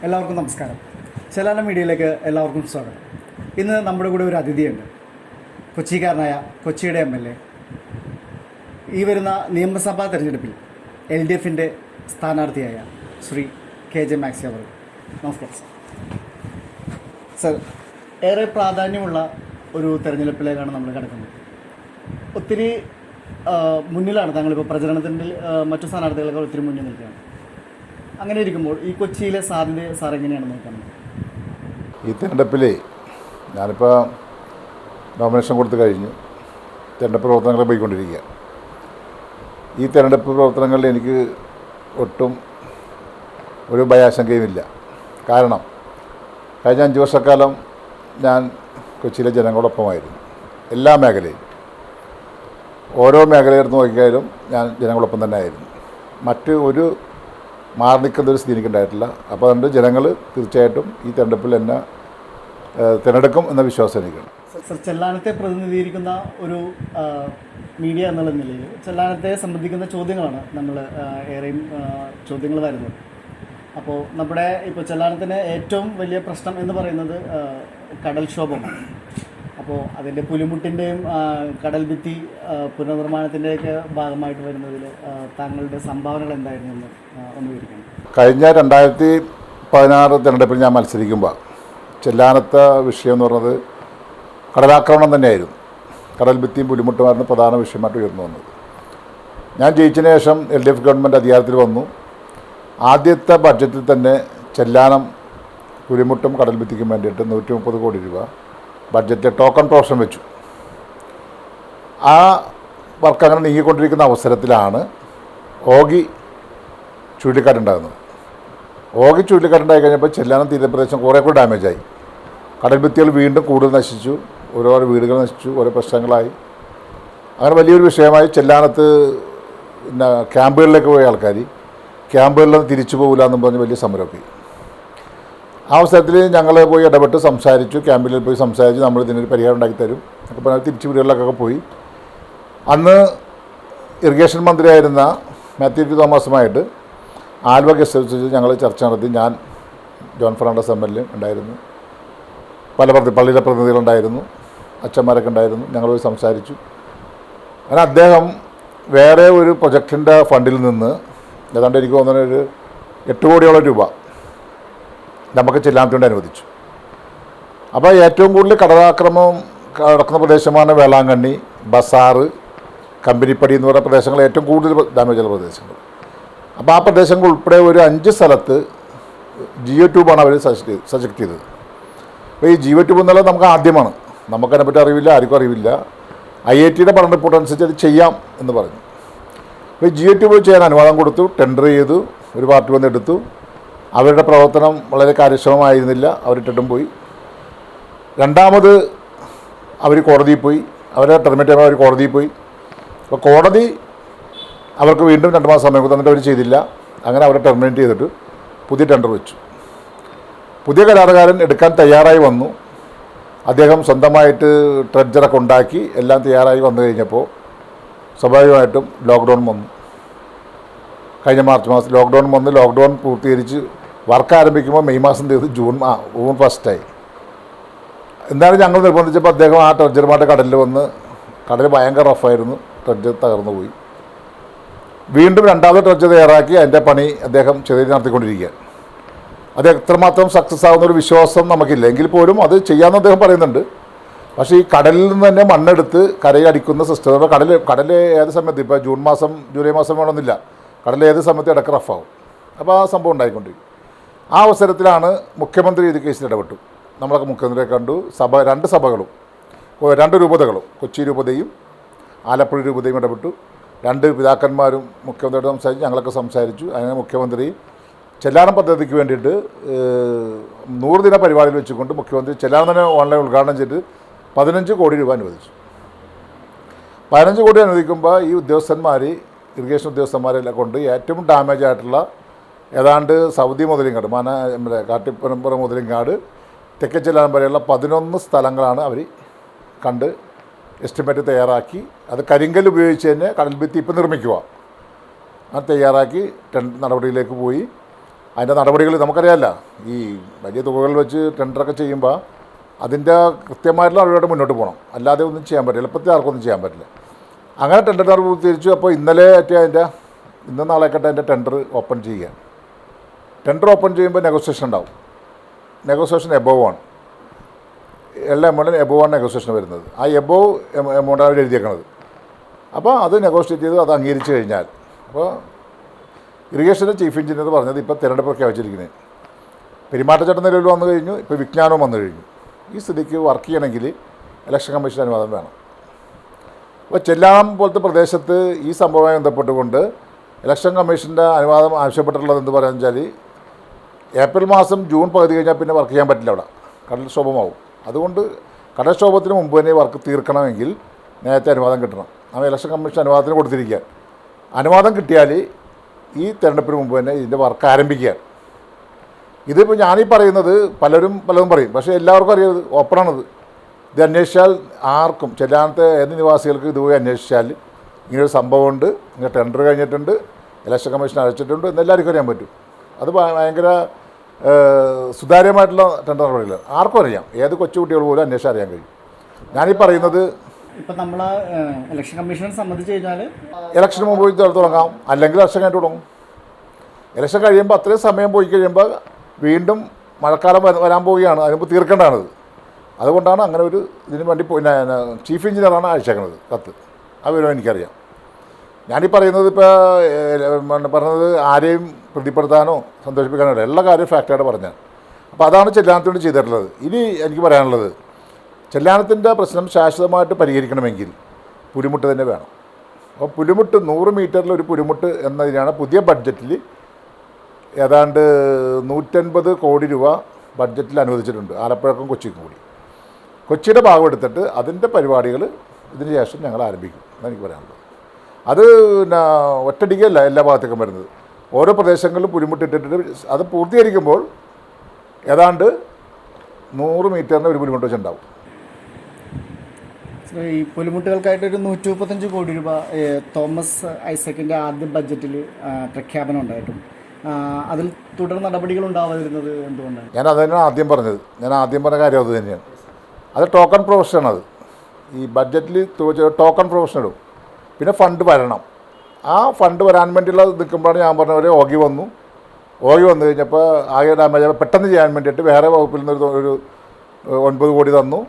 എല്ലാവർക്കും നമസ്കാരം. ചെലാന മീഡിയയിലേക്ക് എല്ലാവർക്കും സ്വാഗതം. ഇന്ന് നമ്മുടെ കൂടെ ഒരു അതിഥിയുണ്ട്. കൊച്ചിക്കാരനായ കൊച്ചിയുടെ MLA, ഈ വരുന്ന നിയമസഭാ തെരഞ്ഞെടുപ്പിൽ LDFിൻ്റെ സ്ഥാനാർത്ഥിയായ ശ്രീ KJ മാക്സി അവർ. നമസ്കാരം സർ. ഏറെ പ്രാധാന്യമുള്ള ഒരു തെരഞ്ഞെടുപ്പിലേക്കാണ് നമ്മൾ കിടക്കുന്നത്. ഒത്തിരി മുന്നിലാണ് താങ്കളിപ്പോൾ പ്രചരണത്തിൻ്റെ മറ്റു സ്ഥാനാർത്ഥികളൊക്കെ ഒത്തിരി മുന്നിൽ നിൽക്കുകയാണ്. അങ്ങനെ ഇരിക്കുമ്പോൾ ഈ കൊച്ചിയിലെ സാധ്യത സാർ എങ്ങനെയാണ് നോക്കുന്നത്? ഈ തെരഞ്ഞെടുപ്പിൽ ഞാനിപ്പോൾ നോമിനേഷൻ കൊടുത്തു കഴിഞ്ഞു. തെരഞ്ഞെടുപ്പ് പ്രവർത്തനങ്ങൾ പോയിക്കൊണ്ടിരിക്കുക. ഈ തെരഞ്ഞെടുപ്പ് പ്രവർത്തനങ്ങളിൽ എനിക്ക് ഒട്ടും ഒരു ഭയാശങ്കയുമില്ല. കാരണം കഴിഞ്ഞ 5 വർഷക്കാലം ഞാൻ കൊച്ചിയിലെ ജനങ്ങളോടൊപ്പമായിരുന്നു. എല്ലാ മേഖലയും, ഓരോ മേഖലയെടുത്ത് നോക്കിയാലും ഞാൻ ജനങ്ങളൊപ്പം തന്നെ ആയിരുന്നു. മറ്റ് ഒരു മാറി നിൽക്കുന്നൊരു സ്ഥിതി എനിക്കുണ്ടായിട്ടില്ല. അപ്പോൾ അതുകൊണ്ട് ജനങ്ങൾ തീർച്ചയായിട്ടും ഈ തെരഞ്ഞെടുപ്പിൽ എന്നെ തിരഞ്ഞെടുക്കും എന്ന വിശ്വാസം എനിക്കുണ്ട്. സർ, ചെല്ലാനത്തെ പ്രതിനിധീകരിക്കുന്ന ഒരു മീഡിയ എന്നുള്ള നിലയിൽ ചെല്ലാനത്തെ സംബന്ധിക്കുന്ന ചോദ്യങ്ങളാണ് നമ്മൾ ഏറെയും ചോദ്യങ്ങൾ വരുന്നത്. അപ്പോൾ നമ്മുടെ ഇപ്പോൾ ചെല്ലാനത്തിന് ഏറ്റവും വലിയ പ്രശ്നം എന്ന് പറയുന്നത് കടൽക്ഷോഭമാണ്. അപ്പോൾ അതിൻ്റെ പുലിമുട്ടിൻ്റെയും കടൽ ഭിത്തി പുനർനിർമ്മാണത്തിൻ്റെയൊക്കെ ഭാഗമായിട്ട് വരുന്നതിൽ താങ്കളുടെ സംഭാവനകൾ എന്തായിരുന്നു എന്ന് ഒന്ന് വിവരിക്കണം. കഴിഞ്ഞ 2016 തെരഞ്ഞെടുപ്പിൽ ഞാൻ മത്സരിക്കുമ്പോൾ ചെല്ലാനത്തെ വിഷയം എന്ന് പറഞ്ഞത് കടലാക്രമണം തന്നെയായിരുന്നു. കടൽ ഭിത്തിയും പുലിമുട്ടുമായിരുന്നു പ്രധാന വിഷയമായിട്ട് ഉയർന്നു വന്നത്. ഞാൻ ജയിച്ചതിന് ശേഷം LDF ഗവൺമെൻറ് അധികാരത്തിൽ വന്നു. ആദ്യത്തെ ബഡ്ജറ്റിൽ തന്നെ ചെല്ലാനം പുലിമുട്ടും കടൽ ഭിത്തിക്കും വേണ്ടിയിട്ട് 130 കോടി രൂപ ബഡ്ജറ്റ് ടോക്കൺ പ്രൊവിഷൻ വെച്ചു. ആ വർക്ക് അങ്ങനെ നീങ്ങിക്കൊണ്ടിരിക്കുന്ന അവസരത്തിലാണ് ഓഗി ചുഴലിക്കാറ്റുണ്ടാകുന്നത്. ഓഗി ചുഴലിക്കാറ്റുണ്ടായി കഴിഞ്ഞപ്പോൾ ചെല്ലാനം തീരപ്രദേശം കുറേ കൂടി ഡാമേജായി. കടൽ ഭിത്തികൾ വീണ്ടും കൂടുതൽ നശിച്ചു, ഓരോ വീടുകൾ നശിച്ചു, ഓരോ പ്രശ്നങ്ങളായി. അങ്ങനെ വലിയൊരു വിഷയമായി. ചെല്ലാനത്ത് പിന്നെ ക്യാമ്പുകളിലേക്ക് പോയ ആൾക്കാർ ക്യാമ്പുകളിൽ നിന്ന് തിരിച്ചു പോകില്ല എന്നും പറഞ്ഞ് വലിയ സമരമൊക്കെ. ആ അവസരത്തിൽ ഞങ്ങൾ പോയി ഇടപെട്ട് സംസാരിച്ചു. ക്യാമ്പിൽ പോയി സംസാരിച്ച് നമ്മൾ ഇതിനൊരു പരിഹാരം ഉണ്ടാക്കി തരും എന്നൊക്കെ പറഞ്ഞാൽ തിരിച്ച് വീടുകളിലൊക്കെ പോയി. അന്ന് ഇറിഗേഷൻ മന്ത്രിയായിരുന്ന മാത്യു തോമസുമായിട്ട് ആലുവ ഗസ്റ്റ് ഹൗസിൽ ഞങ്ങൾ ചർച്ച നടത്തി. ഞാൻ ജോൺ ഫെർണാണ്ടസ് MLA ഉണ്ടായിരുന്നു, പല പള്ളിയിലെ പ്രതിനിധികളുണ്ടായിരുന്നു, അച്ഛന്മാരൊക്കെ ഉണ്ടായിരുന്നു. ഞങ്ങൾ പോയി സംസാരിച്ചു. അങ്ങനെ അദ്ദേഹം വേറെ ഒരു പ്രൊജക്റ്റിൻ്റെ ഫണ്ടിൽ നിന്ന് ഏതാണ്ട് എനിക്ക് തോന്നുന്ന ഒരു 8 കോടിയോളം രൂപ നമുക്ക് ചെല്ലാനത്തിന് വേണ്ടി അനുവദിച്ചു. അപ്പോൾ ഏറ്റവും കൂടുതൽ കടലാക്രമണം നടക്കുന്ന പ്രദേശമാണ് വേളാങ്കണ്ണി, ബസാർ, കമ്പനിപ്പടി എന്ന് പറയുന്ന പ്രദേശങ്ങൾ ഏറ്റവും കൂടുതൽ ഡാമേജുള്ള പ്രദേശങ്ങൾ. അപ്പോൾ ആ പ്രദേശങ്ങൾ ഉൾപ്പെടെ ഒരു 5 സ്ഥലത്ത് ജിയോ ട്യൂബാണ് അവർ സജക്റ്റ് ചെയ്തത്. അപ്പോൾ ഈ ജിയോ ട്യൂബ് എന്നുള്ളത് നമുക്ക് ആദ്യമാണ്, നമുക്കതിനെപ്പറ്റി അറിവില്ല, ആർക്കും അറിവില്ല. IITയുടെ പഠന റിപ്പോർട്ട് അനുസരിച്ച് അത് ചെയ്യാം എന്ന് പറഞ്ഞു. അപ്പോൾ ജിയോ ട്യൂബ് ചെയ്യാൻ അനുവാദം കൊടുത്തു, ടെൻഡർ ചെയ്തു, ഒരു പാർട്ടി വന്ന് എടുത്തു. അവരുടെ പ്രവർത്തനം വളരെ കാര്യക്ഷമമായിരുന്നില്ല, അവരിട്ടിട്ടും പോയി. രണ്ടാമത് അവർ കോടതിയിൽ പോയി, അവരെ ടെർമിനേറ്റ് ചെയ്യുമ്പോൾ അവർ കോടതിയിൽ പോയി. അപ്പോൾ കോടതി അവർക്ക് വീണ്ടും 2 മാസം സമയം തന്നിട്ട് അവർ ചെയ്തില്ല. അങ്ങനെ അവരെ ടെർമിനേറ്റ് ചെയ്തിട്ട് പുതിയ ടെൻഡർ വെച്ചു. പുതിയ കരാറുകാരൻ എടുക്കാൻ തയ്യാറായി വന്നു. അദ്ദേഹം സ്വന്തമായിട്ട് ട്രെഡ്ജറൊക്കെ ഉണ്ടാക്കി എല്ലാം തയ്യാറായി വന്നു കഴിഞ്ഞപ്പോൾ സ്വാഭാവികമായിട്ടും ലോക്ക്ഡൗൺ വന്നു. കഴിഞ്ഞ മാർച്ച് മാസം ലോക്ക്ഡൗൺ വന്ന് ലോക്ക്ഡൗൺ പൂർത്തീകരിച്ച് വർക്ക് ആരംഭിക്കുമ്പോൾ മെയ് മാസം തീയതി ജൂൺ 1 എന്തായാലും ഞങ്ങൾ നിർബന്ധിച്ചപ്പോൾ അദ്ദേഹം ആ ട്രെഡ്ജറുമായിട്ട് കടലിൽ വന്ന്, കടൽ ഭയങ്കര റഫായിരുന്നു, ട്രെഡ്ജർ തകർന്നു പോയി. വീണ്ടും രണ്ടാമത് ട്രെഡ്ജർ തയ്യാറാക്കി അതിൻ്റെ പണി അദ്ദേഹം ചെറിയ നടത്തിക്കൊണ്ടിരിക്കുകയാണ്. അത് എത്രമാത്രം സക്സസ് ആകുന്നൊരു വിശ്വാസം നമുക്കില്ല. എങ്കിൽ പോലും അത് ചെയ്യാമെന്ന് അദ്ദേഹം പറയുന്നുണ്ട്. പക്ഷേ ഈ കടലിൽ നിന്ന് തന്നെ മണ്ണെടുത്ത് കരയടിക്കുന്ന സിസ്റ്റം കടൽ ഏത് സമയത്ത്, ഇപ്പോൾ ജൂൺ മാസം ജൂലൈ മാസം വേണമെന്നില്ല, കടൽ ഏത് സമയത്ത് ഇടയ്ക്ക് റഫാവും. അപ്പോൾ ആ സംഭവം ഉണ്ടായിക്കൊണ്ടിരിക്കും. ആ അവസരത്തിലാണ് മുഖ്യമന്ത്രി ഇത് കേസിൽ ഇടപെട്ടു. നമ്മളൊക്കെ മുഖ്യമന്ത്രിയെ കണ്ടു. 2 സഭകളും 2 രൂപതകളും, കൊച്ചി രൂപതയും ആലപ്പുഴ രൂപതയും ഇടപെട്ടു. 2 പിതാക്കന്മാരും മുഖ്യമന്ത്രിയോട് സംസാരിച്ചു, ഞങ്ങളൊക്കെ സംസാരിച്ചു. അങ്ങനെ മുഖ്യമന്ത്രി ചെല്ലാനം പദ്ധതിക്ക് വേണ്ടിയിട്ട് 100 ദിന പരിപാടിയിൽ വെച്ചുകൊണ്ട് മുഖ്യമന്ത്രി ചെല്ലാനം തന്നെ ഓൺലൈൻ ഉദ്ഘാടനം ചെയ്ത് 15 കോടി രൂപ അനുവദിച്ചു. 15 കോടി അനുവദിക്കുമ്പോൾ ഈ ഉദ്യോഗസ്ഥന്മാർ, ഇറിഗേഷൻ ഉദ്യോഗസ്ഥന്മാരെല്ലാം കൊണ്ട് ഏറ്റവും ഡാമേജ് ആയിട്ടുള്ള ഏതാണ്ട് സൗദി മുതലിങ്ങാട്, നമ്മുടെ കാട്ടിപ്പറമ്പുറ മുതലിങ്ങാട്, തെക്കേ ചെല്ലാനം വരെയുള്ള 11 സ്ഥലങ്ങളാണ് അവർ കണ്ട് എസ്റ്റിമേറ്റ് തയ്യാറാക്കി. അത് കരിങ്കല്ല് ഉപയോഗിച്ച് തന്നെ കടൽ ഭിത്തി ഇപ്പം നിർമ്മിക്കുക. അത് തയ്യാറാക്കി നടപടിയിലേക്ക് പോയി. അതിൻ്റെ നടപടികൾ നമുക്കറിയാമല്ല. ഈ വലിയ തുകകൾ വെച്ച് ടെൻഡറൊക്കെ ചെയ്യുമ്പോൾ അതിൻ്റെ കൃത്യമായിട്ടുള്ള നടപടിയോടെ മുന്നോട്ട് പോകണം. അല്ലാതെ ഒന്നും ചെയ്യാൻ പറ്റില്ല, എളുപ്പത്തിൽ ആർക്കൊന്നും ചെയ്യാൻ പറ്റില്ല. അങ്ങനെ ടെൻഡർ നടപടി തിരിച്ചു. അപ്പോൾ ഇന്നലെ ഇന്നും നാളെയൊക്കെ അതിൻ്റെ ടെൻഡർ ഓപ്പൺ ചെയ്യുക. ടെൻഡർ ഓപ്പൺ ചെയ്യുമ്പോൾ നെഗോസിയേഷൻ ഉണ്ടാവും. നെഗോസിയേഷൻ എബോവ് ആണ്, എല്ലാ എമൗണ്ടിന് എബോവ് ആണ് നെഗോസിയേഷൻ വരുന്നത്. ആ എബോവ് എമൗണ്ടാണ് അവർ എഴുതിയേക്കണത്. അപ്പോൾ അത് നെഗോഷിയേറ്റ് ചെയ്ത് അത് അംഗീകരിച്ച് കഴിഞ്ഞാൽ, അപ്പോൾ ഇറിഗേഷൻ്റെ ചീഫ് എഞ്ചിനീയർ പറഞ്ഞത് ഇപ്പോൾ തിരഞ്ഞെടുപ്പ് പ്രഖ്യാപിച്ചിരിക്കുന്നത് പെരുമാറ്റച്ചട്ടം നിലവിൽ വന്നു കഴിഞ്ഞു, ഇപ്പോൾ വിജ്ഞാനവും വന്നു കഴിഞ്ഞു. ഈ സ്ഥിതിക്ക് വർക്ക് ചെയ്യണമെങ്കിൽ ഇലക്ഷൻ കമ്മീഷൻ അനുവാദം വേണം. അപ്പോൾ ചെല്ലാം പോലത്തെ പ്രദേശത്ത് ഈ സംഭവവുമായി ബന്ധപ്പെട്ടുകൊണ്ട് ഇലക്ഷൻ കമ്മീഷൻ്റെ അനുവാദം ആവശ്യപ്പെട്ടിട്ടുള്ളത് എന്ത് പറയുക വെച്ചാൽ, ഏപ്രിൽ മാസം ജൂൺ പകുതി കഴിഞ്ഞാൽ പിന്നെ വർക്ക് ചെയ്യാൻ പറ്റില്ല, അവിടെ കടൽക്ഷോഭമാവും. അതുകൊണ്ട് കടൽക്ഷോഭത്തിന് മുമ്പ് തന്നെ വർക്ക് തീർക്കണമെങ്കിൽ നേരത്തെ അനുവാദം കിട്ടണം. നമ്മൾ ഇലക്ഷൻ കമ്മീഷൻ അനുവാദത്തിന് കൊടുത്തിരിക്കുക. അനുവാദം കിട്ടിയാൽ ഈ തെരഞ്ഞെടുപ്പിന് മുമ്പ് തന്നെ ഇതിൻ്റെ വർക്ക് ആരംഭിക്കുക. ഇതിപ്പോൾ ഞാനീ പറയുന്നത് പലതും പറയും, പക്ഷേ എല്ലാവർക്കും അറിയാം ഓപ്പണാണത്. ഇത് അന്വേഷിച്ചാൽ ആർക്കും, ചെല്ലാനത്തെ ഏത് നിവാസികൾക്ക് ഇതുപോയി അന്വേഷിച്ചാൽ ഇങ്ങനൊരു സംഭവമുണ്ട്, ഇങ്ങനെ ടെൻഡർ കഴിഞ്ഞിട്ടുണ്ട്, ഇലക്ഷൻ കമ്മീഷൻ അയച്ചിട്ടുണ്ട് എന്നെല്ലാവർക്കും അറിയാൻ പറ്റും. അത് ഭയങ്കര സുതാര്യമായിട്ടുള്ള ടെൻഡർ നടപടികൾ ആർക്കും അറിയാം. ഏത് കൊച്ചുകുട്ടികൾ പോലും അന്വേഷിച്ച് അറിയാൻ കഴിയും. ഞാനീ പറയുന്നത് ഇപ്പം നമ്മൾ ഇലക്ഷൻ കമ്മീഷനെ സംബന്ധിച്ച് കഴിഞ്ഞാൽ ഇലക്ഷന് മുമ്പ് തുടങ്ങാം, അല്ലെങ്കിൽ ഇലക്ഷൻ കഴിഞ്ഞിട്ട് തുടങ്ങും. ഇലക്ഷൻ കഴിയുമ്പോൾ അത്രയും സമയം പോയി കഴിയുമ്പോൾ വീണ്ടും മഴക്കാലം വരാൻ പോവുകയാണ്, അതിനുമ്പോൾ തീർക്കേണ്ടതാണത്. അതുകൊണ്ടാണ് അങ്ങനെ ഒരു ഇതിന് വേണ്ടി പിന്നെ ചീഫ് എഞ്ചിനീയറാണ് അയച്ചേക്കുന്നത് കത്ത്. ആ വിവരം എനിക്കറിയാം. ഞാനീ പറയുന്നത് പറഞ്ഞത് ആരെയും പ്രതിപ്പെടുത്താനോ സന്തോഷിപ്പിക്കാനോ എല്ലാ കാര്യം ഫാക്റ്റായിട്ട് പറഞ്ഞാൽ. അപ്പോൾ അതാണ് ചെല്ലാനത്തോട് ചെയ്തിട്ടുള്ളത്. ഇനി എനിക്ക് പറയാനുള്ളത്, ചെല്ലാനത്തിൻ്റെ പ്രശ്നം ശാശ്വതമായിട്ട് പരിഹരിക്കണമെങ്കിൽ പുലിമുട്ട് തന്നെ വേണം. അപ്പോൾ പുലിമുട്ട് 100 മീറ്ററിൽ ഒരു പുലിമുട്ട് എന്നതിനാണ് പുതിയ ബഡ്ജറ്റിൽ ഏതാണ്ട് 150 കോടി രൂപ ബഡ്ജറ്റിൽ അനുവദിച്ചിട്ടുണ്ട്, ആലപ്പുഴക്കും കൊച്ചിക്കും കൂടി. കൊച്ചിയുടെ ഭാഗം എടുത്തിട്ട് അതിൻ്റെ പരിപാടികൾ ഇതിന് ശേഷം ഞങ്ങൾ ആരംഭിക്കും എന്നാണ് എനിക്ക് പറയാനുള്ളത്. അത് പിന്നെ ഒറ്റടിക്കല്ല എല്ലാ ഭാഗത്തേക്കും വരുന്നത്, ഓരോ പ്രദേശങ്ങളിലും പുലിമുട്ടിട്ടിട്ട് അത് പൂർത്തീകരിക്കുമ്പോൾ ഏതാണ്ട് 100 മീറ്ററിന് ഒരു പുലിമുട്ട് വെച്ചുണ്ടാവും. ഈ പുലിമുട്ടുകൾക്കായിട്ടൊരു 135 കോടി രൂപ തോമസ് ഐസക്കിൻ്റെ ആദ്യ ബഡ്ജറ്റിൽ പ്രഖ്യാപനം ഉണ്ടായിട്ടും അതിൽ തുടർ നടപടികൾ ഉണ്ടാവാതിരുന്നത് എന്തുകൊണ്ടാണ്? ഞാൻ അതന്നെയാണ് ആദ്യം പറഞ്ഞത്. ഞാൻ ആദ്യം പറഞ്ഞ കാര്യം അത് തന്നെയാണ്. അത് ടോക്കൺ പ്രൊഫഷനാണത്. ഈ ബഡ്ജറ്റിൽ ടോക്കൺ പ്രൊഫഷൻ ഇടും, പിന്നെ ഫണ്ട് വരണം. ആ ഫണ്ട് വരാൻ വേണ്ടിയുള്ള നിൽക്കുമ്പോഴാണ് ഞാൻ പറഞ്ഞ പോലെ ഓഗി വന്നു കഴിഞ്ഞപ്പോൾ ആകെ ഡാമേജ് പെട്ടെന്ന് ചെയ്യാൻ വേണ്ടിയിട്ട് വേറെ വകുപ്പിൽ നിന്ന് ഒരു 9 കോടി തന്നു.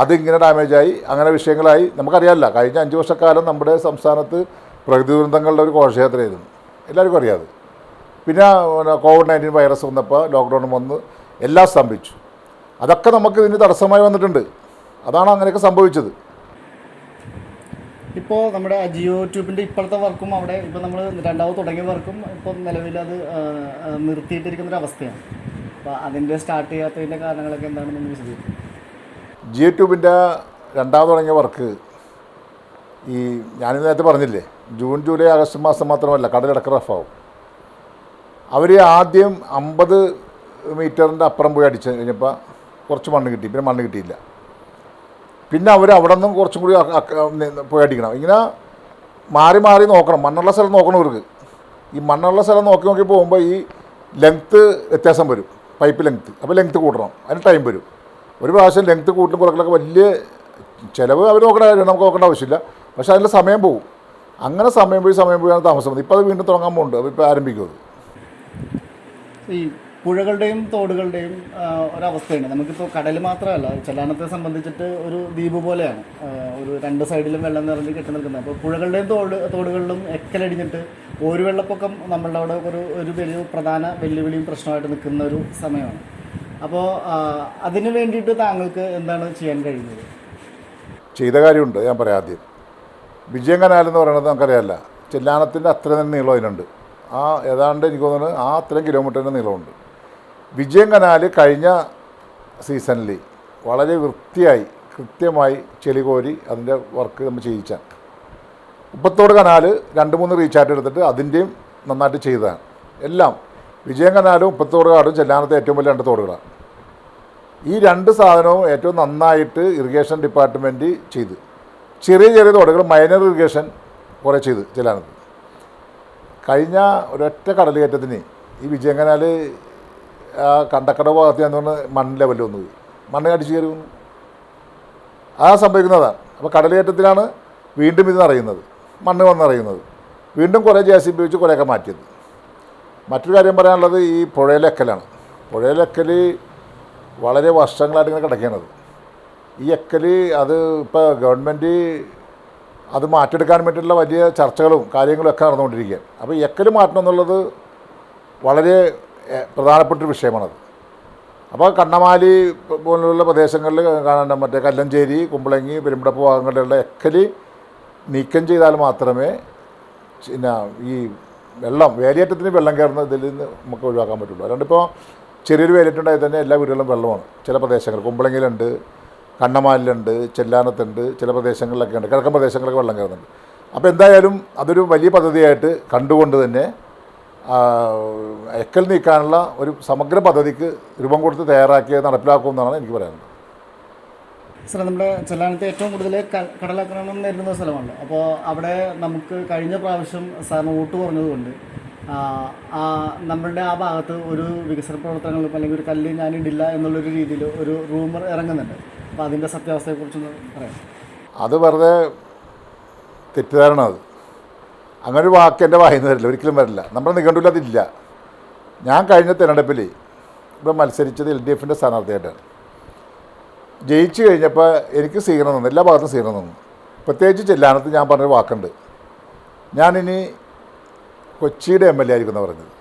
അതിങ്ങനെ ഡാമേജായി, അങ്ങനെ വിഷയങ്ങളായി. നമുക്കറിയാമല്ല, കഴിഞ്ഞ 5 വർഷക്കാലം നമ്മുടെ സംസ്ഥാനത്ത് പ്രകൃതി ദുരന്തങ്ങളുടെ ഒരു ഘോഷയാത്രയായിരുന്നു, എല്ലാവർക്കും അറിയാതെ. പിന്നെ COVID-19 വൈറസ് വന്നപ്പോൾ ലോക്ക്ഡൗൺ വന്ന് എല്ലാം സ്തംഭിച്ചു. അതൊക്കെ നമുക്ക് ഇതിന് തടസ്സമായി വന്നിട്ടുണ്ട്. അതാണ് അങ്ങനെയൊക്കെ സംഭവിച്ചത്. ഇപ്പോൾ നമ്മുടെ ജിയോ ട്യൂബിൻ്റെ ഇപ്പോഴത്തെ വർക്കും അവിടെ ഇപ്പോൾ നമ്മൾ രണ്ടാമത് തുടങ്ങിയ വർക്കും ഇപ്പോൾ നിലവിൽ അത് നിർത്തിയിട്ടിരിക്കുന്നൊരവസ്ഥയാണ്. അപ്പോൾ അതിൻ്റെ സ്റ്റാർട്ട് ചെയ്യാത്തതിൻ്റെ കാരണങ്ങളൊക്കെ എന്താണെന്ന് വിശദീകരിക്കും. ജിയോ ട്യൂബിൻ്റെ രണ്ടാമത് തുടങ്ങിയ വർക്ക് ഈ ഞാനിത് നേരത്തെ പറഞ്ഞില്ലേ, ജൂൺ ജൂലൈ ആഗസ്റ്റ് മാസം മാത്രമല്ല, കടലിടക്ക് റഫാവും. അവർ ആദ്യം 50 മീറ്ററിൻ്റെ അപ്പുറം പോയി അടിച്ച് കഴിഞ്ഞപ്പോൾ കുറച്ച് മണ്ണ് കിട്ടി, പിന്നെ മണ്ണ് കിട്ടിയില്ല. പിന്നെ അവർ അവിടെ നിന്നും കുറച്ചും കൂടി പോയി അടിക്കണം. ഇങ്ങനെ മാറി മാറി നോക്കണം, മണ്ണുള്ള സ്ഥലം നോക്കണം ഇവർക്ക്. ഈ മണ്ണുള്ള സ്ഥലം നോക്കി പോകുമ്പോൾ ഈ ലെങ്ത്ത് വ്യത്യാസം വരും, പൈപ്പ് ലെങ്ത്ത്. അപ്പോൾ ലെങ്ത്ത് കൂട്ടണം, അതിന് ടൈം വരും. ഒരു പ്രാവശ്യം ലെങ്ത്ത് കൂട്ടും കുറക്കലൊക്കെ വലിയ ചിലവ് അവർ നോക്കേണ്ട കാര്യം, നമുക്ക് നോക്കേണ്ട ആവശ്യമില്ല. പക്ഷേ അതിൻ്റെ സമയം പോകും. അങ്ങനെ സമയം പോയാണ് താമസം വന്നത്. ഇപ്പോൾ അത് വീണ്ടും തുടങ്ങാൻ പോകുന്നുണ്ട്. അപ്പോൾ ഇപ്പോൾ ആരംഭിക്കും. ഈ പുഴകളുടെയും തോടുകളുടെയും ഒരവസ്ഥയുണ്ട്. നമുക്കിപ്പോൾ കടൽ മാത്രമല്ല, ചെല്ലാനത്തെ സംബന്ധിച്ചിട്ട് ഒരു ദ്വീപ് പോലെയാണ്. ഒരു 2 സൈഡിലും വെള്ളം നിറഞ്ഞ് കെട്ടി നിൽക്കുന്നത്. അപ്പോൾ പുഴകളുടെയും തോടുകളിലും എക്കലടിഞ്ഞിട്ട് ഒരു വെള്ളപ്പൊക്കം നമ്മളുടെ അവിടെ ഒരു വലിയ പ്രധാന വെല്ലുവിളിയും പ്രശ്നമായിട്ട് നിൽക്കുന്ന ഒരു സമയമാണ്. അപ്പോൾ അതിന് വേണ്ടിയിട്ട് താങ്കൾക്ക് എന്താണ് ചെയ്യാൻ കഴിയുന്നത്? ചെയ്ത കാര്യമുണ്ട്, ഞാൻ പറയാം. ആദ്യം വിജയം കനാലെന്ന് പറയുന്നത് നമുക്കറിയാമല്ല, ചെല്ലാനത്തിൻ്റെ അത്ര തന്നെ നീളം അതിനുണ്ട്. ആ ഏതാണ്ട് എനിക്ക് തോന്നുന്നത് ആ അത്രയും കിലോമീറ്ററിൻ്റെ നീളമുണ്ട്. വിജയം കനാൽ കഴിഞ്ഞ സീസണിൽ വളരെ വൃത്തിയായി കൃത്യമായി ചെളി കോരി അതിൻ്റെ വർക്ക് നമ്മൾ ചെയ്യിച്ചാൽ. ഉപ്പത്തോട് കനാൽ 2-3 റീചാർട്ട് എടുത്തിട്ട് അതിൻ്റെയും നന്നായിട്ട് ചെയ്തതാണ്. എല്ലാം വിജയം കനാലും ഉപ്പത്തോട് കാടും ചെല്ലാനത്തെ ഏറ്റവും വലിയ 2 തോടുകളാണ്. ഈ 2 സാധനവും ഏറ്റവും നന്നായിട്ട് ഇറിഗേഷൻ ഡിപ്പാർട്ട്മെൻറ്റ് ചെയ്ത്. ചെറിയ തോടുകൾ മൈനർ ഇറിഗേഷൻ കുറേ ചെയ്ത് ചെല്ലാനത്ത്. കഴിഞ്ഞ ഒരൊറ്റ കടൽ കയറ്റത്തിന് ഈ വിജയങ്കനാൽ ആ കണ്ടക്കട ഭാഗത്ത് ഞാൻ പറഞ്ഞ മണ്ണ് ലെവലിൽ വന്നു പോയി, മണ്ണ് അടിച്ചു കയറി വന്നു. ആ സംഭവിക്കുന്നതാണ്. അപ്പോൾ കടലേറ്റത്തിലാണ് വീണ്ടും ഇത് നിറയുന്നത്, മണ്ണ് വന്നറിയുന്നത്. വീണ്ടും കുറേ JCB ഉപയോഗിച്ച് കുറേയൊക്കെ മാറ്റിയത്. മറ്റൊരു കാര്യം പറയാനുള്ളത് ഈ പുഴയിലെ എക്കൽ വളരെ വർഷങ്ങളായിട്ട് ഇങ്ങനെ കിടക്കുകയാണത്. ഈ എക്കൽ അത് ഇപ്പോൾ ഗവൺമെൻറ് അത് മാറ്റിയെടുക്കാൻ വേണ്ടിയിട്ടുള്ള വലിയ ചർച്ചകളും കാര്യങ്ങളും ഒക്കെ നടന്നുകൊണ്ടിരിക്കുകയാണ്. അപ്പോൾ ഈ എക്കൽ മാറ്റണം എന്നുള്ളത് വളരെ പ്രധാനപ്പെട്ടൊരു വിഷയമാണത്. അപ്പോൾ കണ്ണമാലി പോലുള്ള പ്രദേശങ്ങളിൽ കാണാൻ മറ്റേ കല്ലഞ്ചേരി, കുമ്പളങ്ങി, പെരുമ്പടപ്പ് ഭാഗങ്ങളിലുള്ള എക്കൽ നീക്കം ചെയ്താൽ മാത്രമേ പിന്നെ ഈ വേലിയേറ്റത്തിന് വെള്ളം കയറുന്ന ഇതിൽ നിന്ന് നമുക്ക് ഒഴിവാക്കാൻ പറ്റുള്ളൂ. അതുകൊണ്ടിപ്പോൾ ചെറിയൊരു വേലിയേറ്റുണ്ടായി തന്നെ എല്ലാ വീടുകളിലും വെള്ളമാണ്. ചില പ്രദേശങ്ങൾ കുമ്പളങ്ങിയിലുണ്ട്, കണ്ണമാലിലുണ്ട്, ചെല്ലാനത്തുണ്ട്, ചില പ്രദേശങ്ങളിലൊക്കെ ഉണ്ട്, കിഴക്കൻ പ്രദേശങ്ങളിലൊക്കെ വെള്ളം കയറുന്നുണ്ട്. അപ്പോൾ എന്തായാലും അതൊരു വലിയ പദ്ധതിയായിട്ട് കണ്ടുകൊണ്ട് തന്നെ എക്കൽ നീക്കാനുള്ള ഒരു സമഗ്ര പദ്ധതിക്ക് രൂപം കൊടുത്ത് തയ്യാറാക്കി നടപ്പിലാക്കുമെന്നാണ് എനിക്ക് പറയാനുള്ളത്. സാർ, നമ്മുടെ ചെല്ലാനത്ത് ഏറ്റവും കൂടുതൽ കടലാക്രമണം നേരിടുന്ന സ്ഥലമാണ്. അപ്പോൾ അവിടെ നമുക്ക് കഴിഞ്ഞ പ്രാവശ്യം സാറിന് വോട്ട് കുറഞ്ഞതുകൊണ്ട് നമ്മളുടെ ആ ഭാഗത്ത് ഒരു വികസന പ്രവർത്തനങ്ങളും അല്ലെങ്കിൽ ഒരു കല്ല് ഞാനിടില്ല എന്നുള്ളൊരു രീതിയിൽ ഒരു റൂമർ ഇറങ്ങുന്നുണ്ട്. അപ്പോൾ അതിൻ്റെ സത്യാവസ്ഥയെക്കുറിച്ചൊന്ന് പറയാം. അത് വെറുതെ തെറ്റിദ്ധാരണ. അത് അങ്ങനെ ഒരു വാക്ക് എൻ്റെ വായിൽ നിന്ന് വരില്ല, ഒരിക്കലും വരില്ല. നമ്മുടെ നിഘണ്ടുവിൽ അതില്ല. ഞാൻ കഴിഞ്ഞ തിരഞ്ഞെടുപ്പിൽ ഇവിടെ മത്സരിച്ചത് LDFൻ്റെ സ്ഥാനാർത്ഥിയായിട്ടാണ്. ജയിച്ചു കഴിഞ്ഞപ്പോൾ എനിക്ക് സ്വീകരണം തന്നു, എല്ലാ ഭാഗത്തും സ്വീകരണം തന്നു. പ്രത്യേകിച്ച് ചെല്ലാനത്ത് ഞാൻ പറഞ്ഞൊരു വാക്കുണ്ട്, ഞാനിനി കൊച്ചിയുടെ MLA ആയിരിക്കും എന്ന് പറഞ്ഞത്.